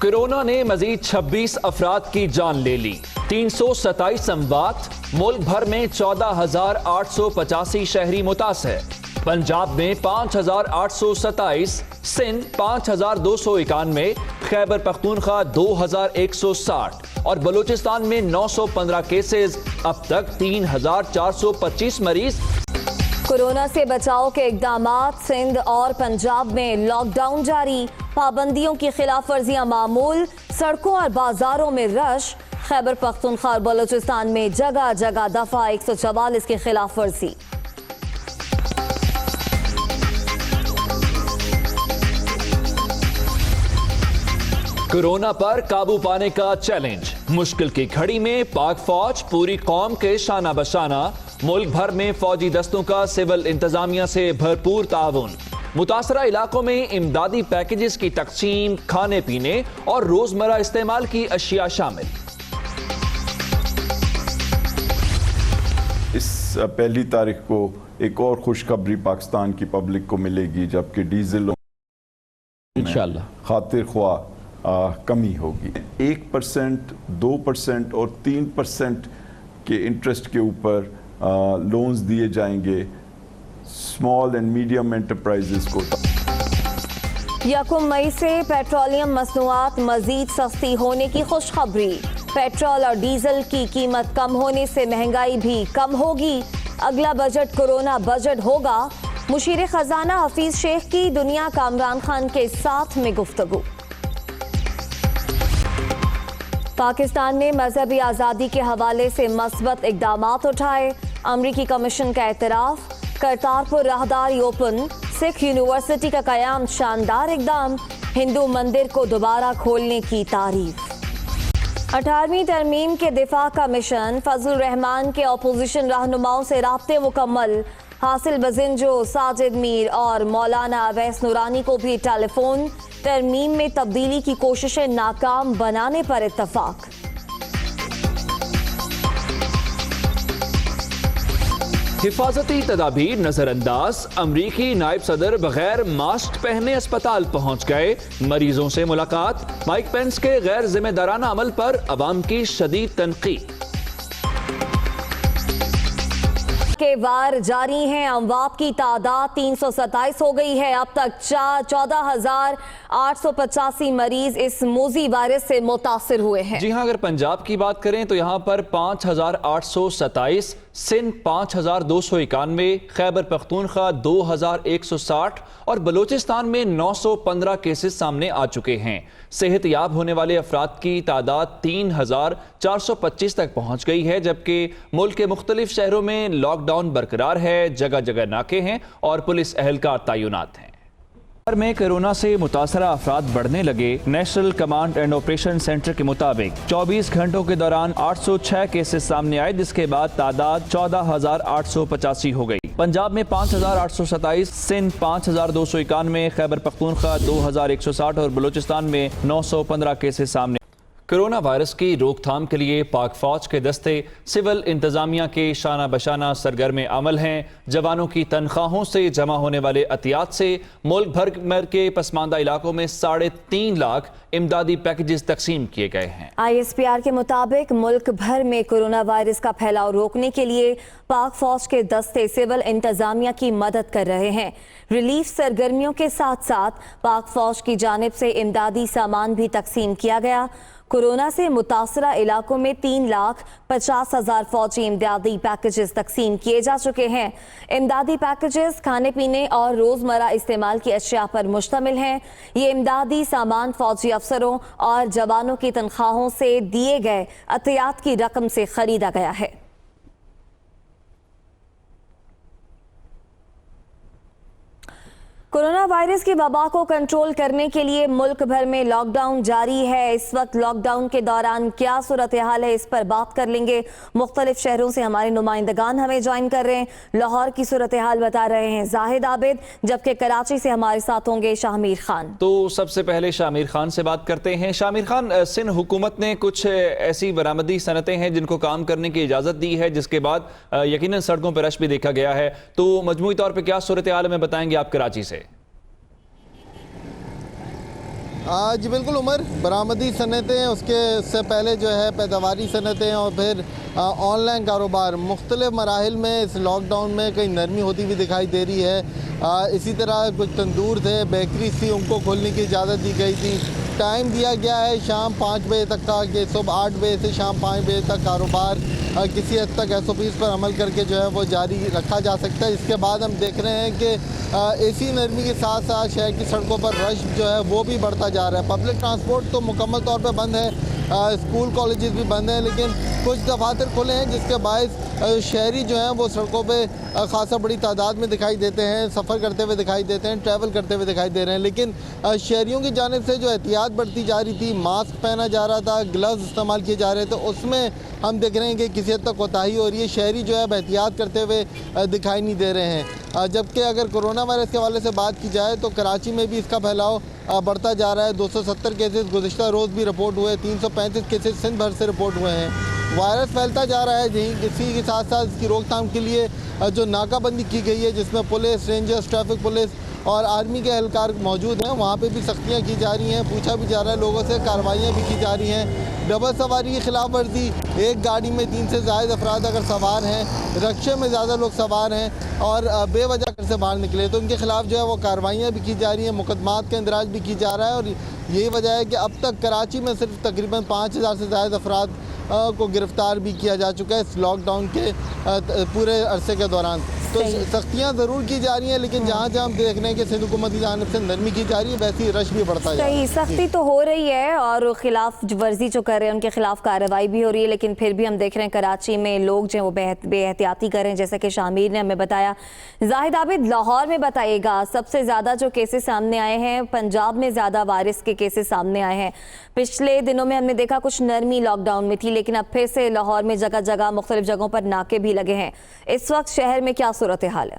Corona ने मजीद 26 अफराद की जान ले ली। 327 अमवात, मुल्क भर में 14,885 शहरी मुतासर। पंजाब में 5,827, सिंध 5,291, खैबर पख्तूनख्वा 2,160 और बलूचिस्तान में 915 केसेस। अब तक 3,425 मरीज। कोरोना से बचाव के इक़दामात। सिंध और पंजाब में लॉकडाउन जारी, पाबंदियों की खिलाफ वर्जियां मामूल, सड़कों और बाजारों में रश। खैबर पख्तूनख्वा और बलूचिस्तान में जगह जगह दफा 144 की खिलाफ वर्जी। कोरोना पर काबू पाने का चैलेंज। मुश्किल की घड़ी में पाक फौज पूरी कौम के शाना बशाना। मुल्क भर में फौजी दस्तों का सिविल इंतजामिया से भरपूर ताउन। मुतासरा इलाकों में इमदादी पैकेजेस की तकसीम, खाने पीने और रोजमर्रा इस्तेमाल की अशिया शामिल। इस पहली तारीख को एक और खुशखबरी पाकिस्तान की पब्लिक को मिलेगी, जबकि डीजल इंशाअल्लाह खातिर ख्वा कमी होगी। 1%, 2% और 3% के इंटरेस्ट के ऊपर लोन्स दिए जाएंगे स्मॉल एंड मीडियम एंटरप्राइजेस को। 1 मई से पेट्रोलियम मसनूआत मजीद सस्ती होने की खुशखबरी। पेट्रोल और डीजल की कीमत कम होने से महंगाई भी कम होगी। अगला बजट कोरोना बजट होगा। मुशीर खजाना हफीज शेख की दुनिया का इमरान खान के साथ में गुफ्तगू। पाकिस्तान ने मजहबी आज़ादी के हवाले से मस्बत इक़दामात उठाए। अमरीकी कमीशन का एतराफ़। करतारपुर राहदारी ओपन। सिख यूनिवर्सिटी का कयाम शानदार इक़दाम। हिंदू मंदिर को दोबारा खोलने की तारीफ। 18वीं तरमीम के दिफा का मिशन। फजलुर रहमान के अपोजिशन रहनुमाओं से राब्ते मुकम्मल। हासिल बजिंजो, साजिद मीर और मौलाना अवैस नूरानी को भी टेलीफोन। तरमीम में तब्दीली की कोशिशें नाकाम बनाने पर इत्तफाक। हिफाजती तदाबीर नजरअंदाज। अमरीकी नायब सदर बगैर मास्क पहने अस्पताल पहुंच गए। मरीजों से मुलाकात। माइक पेंस के गैर जिम्मेदाराना अमल पर अवाम की शदीद तनकीद। के वार जारी हैं। अमवात की तादाद 327 हो गई है। अब तक 14,885 मरीज इस मूजी वायरस से मुतासिर हुए हैं। जी हां, अगर पंजाब की बात करें तो यहां पर 5,827, सिंध 5,291, खैबर पख्तूनख्वा 2,160 और बलूचिस्तान में 915 केसेस सामने आ चुके हैं। सेहत याब होने वाले अफराद की तादाद 3,425 तक पहुंच गई है, जबकि मुल्क के मुख्तलिफ शहरों में लॉकडाउन बरकरार है। जगह जगह नाके हैं और पुलिस एहलकार तैनात हैं। में कोरोना से मुतासरा अफराद बढ़ने लगे। National command and operation centre के मुताबिक 24 घंटों के दौरान 806 केसेस सामने आए, जिसके बाद तादाद 14,885 हो गई। पंजाब में 5,827, सिंध 5,291, खैबर पख्तूनख्वा 2,160 और बलूचिस्तान में 915 केसेस सामने। कोरोना वायरस की रोकथाम के लिए पाक फौज के दस्ते सिविल इंतजामिया के शाना बशाना सरगर्म अमल हैं। जवानों की तनख्वाहों से जमा होने वाले अतियात से मुल्क भर के पसमानदा इलाकों में 3.5 लाख इमदादी पैकेजेस तकसीम किए गए हैं। ISPR के मुताबिक मुल्क भर में कोरोना वायरस का फैलाव रोकने के लिए पाक फौज के दस्ते सिविल इंतजामिया की मदद कर रहे हैं। रिलीफ सरगर्मियों के साथ साथ पाक फौज की जानिब से इमदादी सामान भी तकसीम किया गया। कोरोना से मुतासरा इलाकों में 3,50,000 फौजी इमदादी पैकेजेस तकसीम किए जा चुके हैं। इमदादी पैकेजेस खाने पीने और रोजमर्रा इस्तेमाल की अशिया पर मुश्तमिल हैं। ये इमदादी सामान फौजी अफसरों और जवानों की तनख्वाहों से दिए गए अतियात की रकम से खरीदा गया है। कोरोना वायरस की वबा को कंट्रोल करने के लिए मुल्क भर में लॉकडाउन जारी है। इस वक्त लॉकडाउन के दौरान क्या सूरत हाल है, इस पर बात कर लेंगे। मुख्तलिफ शहरों से हमारे नुमाइंदगान हमें ज्वाइन कर रहे हैं। लाहौर की सूरत हाल बता रहे हैं जाहिद आबिद, जबकि कराची से हमारे साथ होंगे शामिर खान। तो सबसे पहले शामिर खान से बात करते हैं। शामिर खान, सिंध हुकूमत ने कुछ ऐसी बरामदी सनतें हैं जिनको काम करने की इजाज़त दी है, जिसके बाद यकीनन सड़कों पर रश भी देखा गया है। तो मजमूई तौर पर क्या सूरत हाल में बताएंगे आप कराची से? जी बिल्कुल उमर, बरामदी सनतें, उससे पहले जो है पैदावारी सनतें और फिर ऑनलाइन कारोबार मुख्तलिफ मराहिल में इस लॉकडाउन में कहीं नरमी होती हुई दिखाई दे रही है। इसी तरह कुछ तंदूर थे, बेकरी थी, उनको खोलने की इजाज़त दी गई थी। टाइम दिया गया है शाम 5 बजे तक का, कि सुबह 8 बजे से शाम 5 बजे तक कारोबार किसी हद तक SOPs पर अमल करके जो है वो जारी रखा जा सकता है। इसके बाद हम देख रहे हैं कि ऐसी नरमी के साथ साथ शहर की सड़कों पर रश जो है वो भी बढ़ता जा रहा है। पब्लिक ट्रांसपोर्ट तो मुकम्मल तौर पर बंद है, स्कूल कॉलेजेस भी बंद हैं, लेकिन कुछ दफातर खुले हैं जिसके बायस शहरी जो हैं वो सड़कों पे खासा बड़ी तादाद में दिखाई देते हैं, सफ़र करते हुए दिखाई देते हैं, ट्रैवल करते हुए दिखाई दे रहे हैं। लेकिन शहरियों की जानिब से जो एहतियात बढ़ती जा रही थी, मास्क पहना जा रहा था, ग्लव्स इस्तेमाल किए जा रहे थे, उसमें हम देख रहे हैं कि किसी हद तक कोताही हो रही है। शहरी जो है अब एहतियात करते हुए दिखाई नहीं दे रहे हैं। जबकि अगर कोरोना वायरस के हवाले से बात की जाए तो कराची में भी इसका फैलाव बढ़ता जा रहा है। 270 केसेस गुज़िश्ता रोज़ भी रिपोर्ट हुए, 335 केसेस सिंध भर से रिपोर्ट हुए हैं। वायरस फैलता जा रहा है। इसी के साथ साथ इसकी रोकथाम के लिए जो नाकाबंदी की गई है, जिसमें पुलिस, रेंजर्स, ट्रैफिक पुलिस और आर्मी के एहलकार मौजूद हैं, वहाँ पे भी सख्तियाँ की जा रही हैं, पूछा भी जा रहा है लोगों से, कार्रवाइयाँ भी की जा रही हैं। डबल सवारी की खिलाफ वर्जी, एक गाड़ी में 3 से ज़ायद अफराद अगर सवार हैं, रक्शे में ज़्यादा लोग सवार हैं और बेवजह घर से बाहर निकले तो उनके खिलाफ जो है वो कार्रवाइयाँ भी की जा रही हैं, मुकदमात का इंदराज भी की जा रहा है। और यही वजह है कि अब तक कराची में सिर्फ तकरीबन 5000 से ज़ायद अफराद को गिरफ़्तार भी किया जा चुका है इस लॉकडाउन के पूरे अरसे के दौरान। तो सख्तियाँ ज़रूर की जा रही हैं, लेकिन जहाँ जहाँ हम देख रहे हैं कि सिंध हुकूमत की जानिब से नरमी की जा रही है, वैसे ही रश भी बढ़ता जा रहा है। सख्ती तो हो रही है और खिलाफ वर्जी जो कर रहे हैं उनके खिलाफ कार्रवाई भी हो रही है, लेकिन फिर भी हम देख रहे हैं कराची में लोग जो वो बेहतियाती कर रहे हैं, जैसा कि शामिर ने हमें बताया। जाहिद आबिद, लाहौर में बताइएगा, सबसे ज़्यादा जो केसेस सामने आए हैं, पंजाब में ज़्यादा वायरस के केसेस सामने आए हैं। पिछले दिनों में हमने देखा कुछ नरमी लॉकडाउन में थी, लेकिन अब फिर से लाहौर में जगह जगह मुख्तलिफ जगहों पर नाके भी लगे हैं। इस वक्त शहर में क्या सूरत हाल है?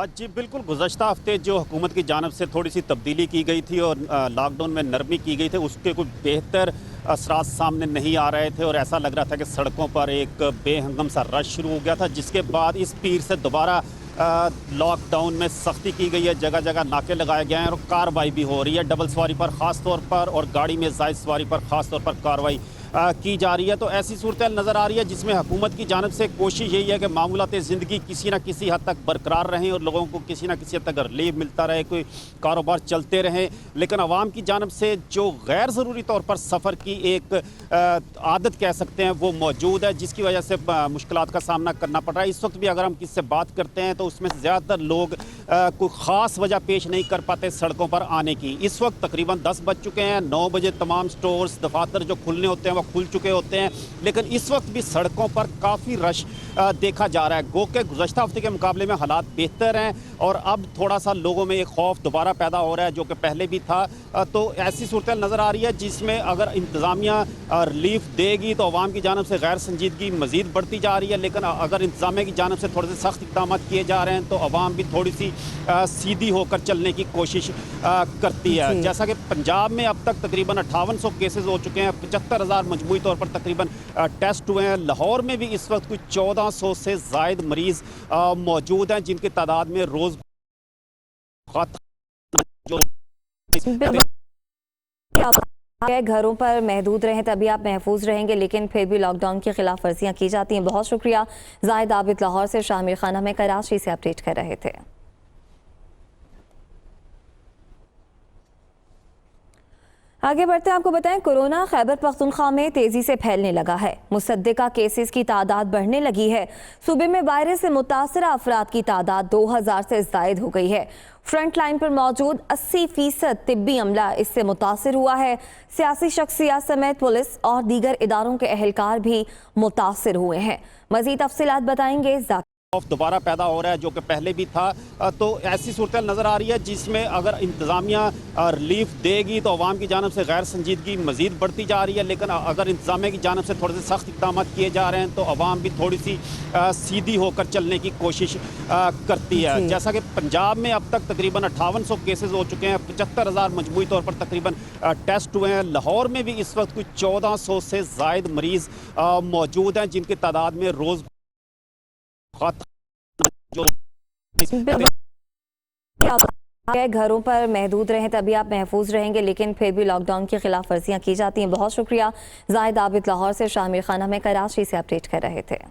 जी बिल्कुल, गुज़श्ता हफ्ते जो हुकूमत की जानिब से थोड़ी सी तब्दीली की गई थी और लॉकडाउन में नरमी की गई थी, उसके कुछ बेहतर असरात सामने नहीं आ रहे थे और ऐसा लग रहा था कि सड़कों पर एक बेहंगम सा रश शुरू हो गया था, जिसके बाद इस पीर से दोबारा लॉकडाउन में सख्ती की गई है। जगह जगह नाके लगाए गए हैं और कार्रवाई भी हो रही है। डबल सवारी पर ख़ास तौर पर और गाड़ी में ज़ायद सवारी पर ख़ास तौर पर कार्रवाई की जा रही है। तो ऐसी सूरत नज़र आ रही है जिसमें हुकूमत की जानिब से कोशिश यही है कि मामूलात ज़िंदगी किसी न किसी हद तक बरकरार रहें और लोगों को किसी न किसी हद तक रिलीफ मिलता रहे, कोई कारोबार चलते रहें। लेकिन आवाम की जानिब से जो गैर ज़रूरी तौर पर सफ़र की एक आदत कह सकते हैं वो मौजूद है, जिसकी वजह से मुश्किलात का सामना करना पड़ रहा है। इस वक्त भी अगर हम किससे बात करते हैं तो उसमें ज़्यादातर लोग कोई ख़ास वजह पेश नहीं कर पाते सड़कों पर आने की। इस वक्त तकरीबन 10 बज चुके हैं, 9 बजे तमाम स्टोर्स, दफातर जो खुलने होते हैं वो खुल चुके होते हैं, लेकिन इस वक्त भी सड़कों पर काफ़ी रश देखा जा रहा है। गो के गुज़श्ता हफ्ते के मुकाबले में हालात बेहतर हैं और अब थोड़ा सा लोगों में एक खौफ दोबारा पैदा हो रहा है जो कि पहले भी था। तो ऐसी सूरत नज़र आ रही है जिसमें अगर इंतज़ामिया रिलीफ देगी तो अवाम की जानिब से गैर संजीदगी मज़ीद बढ़ती जा रही है, लेकिन अगर इंतज़ामिया की जानिब से थोड़े से सख्त इक़दाम किए जा रहे हैं तो अवाम भी थोड़ी सी सीधी होकर चलने की कोशिश करती है। जैसा कि पंजाब में अब तक तकरीबन 5800 केसेस हो चुके हैं, 75,000 मजमूई तौर पर तकरीबन टेस्ट हुए हैं। लाहौर में भी इस वक्त कुछ 1400 से ज़ायद मरीज़ मौजूद हैं, जिनकी तादाद में रोज़ घरों पर महदूद रहें तभी आप महफूज रहेंगे, लेकिन फिर भी लॉकडाउन की खिलाफ वर्जियाँ की जाती हैं। बहुत शुक्रिया जाहिद आबिद लाहौर से। शामिर खान हमें कराची से अपडेट कर रहे थे। आगे बढ़ते हैं, आपको बताएं कोरोना खैबर पख्तूनख्वा में तेजी से फैलने लगा है। मुसद्दिका केसेस की तादाद बढ़ने लगी है। सूबे में वायरस से मुतासरा अफराद की तादाद 2000 से ज़ायद हो गई है। फ्रंट लाइन पर मौजूद 80% तिब्बी अमला इससे मुतासिर हुआ है। सियासी शख्सियत समेत पुलिस और दीगर इदारों के अहलकार भी मुतासिर हुए हैं। मजीद तफसीलात बताएंगे दोबारा पैदा हो रहा है जो कि पहले भी था। तो ऐसी सूरत नज़र आ रही है जिसमें अगर इंतज़ामिया रिलीफ देगी तो अवाम की जानिब से गैर संजीदगी मज़ीद बढ़ती जा रही है, लेकिन अगर इंतज़ामिया की जानिब से थोड़े से सख्त इक़दाम किए जा रहे हैं तो अवाम भी थोड़ी सी सीधी होकर चलने की कोशिश करती है। जैसा कि पंजाब में अब तक तकरीबन 5800 केसेस हो चुके हैं, 75,000 मजमूई तौर पर तकरीबन टेस्ट हुए हैं। लाहौर में भी इस वक्त कुछ 1400 से ज़ायद मरीज़ मौजूद हैं, जिनकी तादाद में रोज़ घरों पर महदूद रहें तभी आप महफूज रहेंगे, लेकिन फिर भी लॉकडाउन की खिलाफ वर्जियां की जाती हैं। बहुत शुक्रिया जाहिद आबिद लाहौर से, शामिर खान हमें कराची से अपडेट कर रहे थे।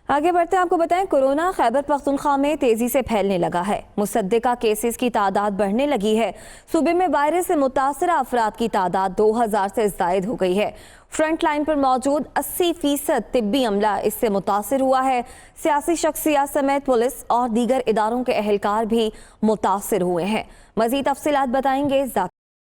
आगे बढ़ते हैं, आपको बताएं कोरोना खैबर पख्तूनख्वा में तेजी से फैलने लगा है। मुसद्दिका केसेस की तादाद बढ़ने लगी है। सूबे में वायरस से मुतासरा अफराद की तादाद 2000 से ज़ायद हो गई है। फ्रंट लाइन पर मौजूद 80% तिब्बी अमला इससे मुतासर हुआ है। सियासी शख्सियत समेत पुलिस और दीगर इदारों के अहलकार भी मुतासर हुए हैं। मज़ीद तफसीलात बताएंगे